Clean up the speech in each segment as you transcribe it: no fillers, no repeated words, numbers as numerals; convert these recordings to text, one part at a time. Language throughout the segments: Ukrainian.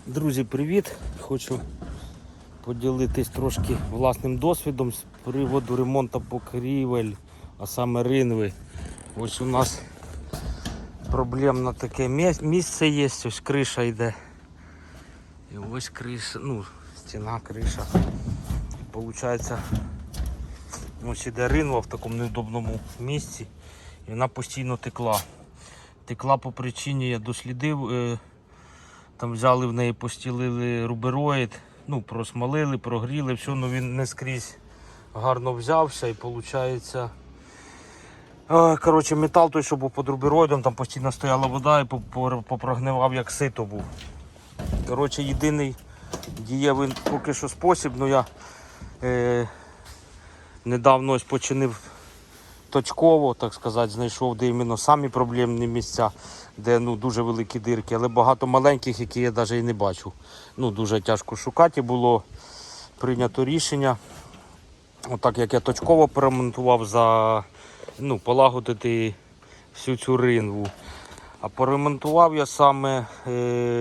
Друзі, привіт! Хочу поділитись трошки власним досвідом з приводу ремонту покрівель, а саме ринви. Ось у нас проблемне таке місце є, ось криша йде. І ось криша, стіна, криша. Получається, ось іде ринва в такому неудобному місці. І вона постійно текла. Текла по причині, я дослідив. Там взяли в неї, постілили рубероїд, просмолили, прогріли, все, він не скрізь гарно взявся і виходить, метал той, що був під рубероїдом, там постійно стояла вода і попрогнивав, як сито був. Єдиний дієвий поки що спосіб, я недавно ось починив точково, так сказати, знайшов, де іменно самі проблемні місця, де дуже великі дирки, але багато маленьких, які я навіть і не бачу. Дуже тяжко шукати, було прийнято рішення, отак як я точково поремонтував, полагодити всю цю ринву. А поремонтував я саме,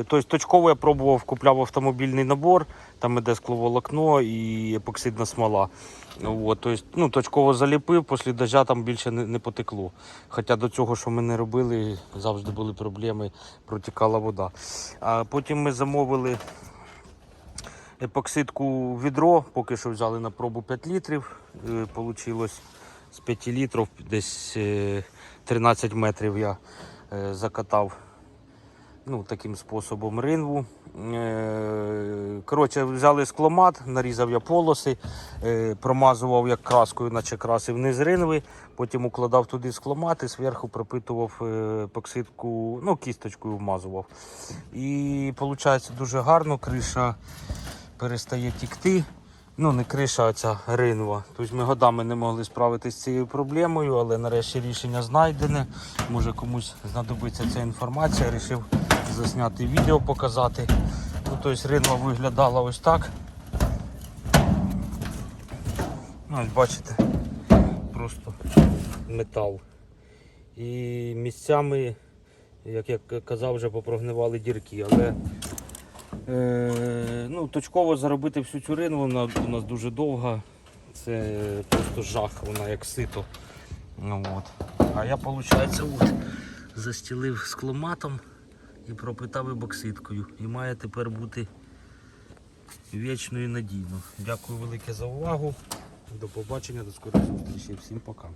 точково я пробував, купляв автомобільний набор, там іде скловолокно і епоксидна смола. Точково заліпив, після дождя там більше не потекло. Хоча до цього, що ми не робили, завжди були проблеми, протікала вода. А потім ми замовили епоксидку в відро, поки що взяли на пробу 5 літрів. Вийшло з 5 літрів десь 13 метрів я закатав таким способом ринву. Взяли скломат, нарізав я полоси, промазував як краскою, наче красив низ ринви, потім укладав туди скломат і зверху пропитував епоксидку, кісточкою вмазував. І виходить дуже гарно, криша перестає тікти. Не криша, а ця ринва. Тобто ми годами не могли справитися з цією проблемою, але нарешті рішення знайдене. Може комусь знадобиться ця інформація. Вирішив засняти відео, показати. Ринва виглядала ось так. Ось бачите, просто метал. І місцями, як я казав, вже попрогнивали дірки. Але точково заробити всю цю ринву, вона у нас дуже довга, це просто жах, вона як сито. А я, виходить, застілив скломатом і пропитав епоксидкою. І має тепер бути вічно і надійно. Дякую велике за увагу, до побачення, до скорої зустрічі, всім пока.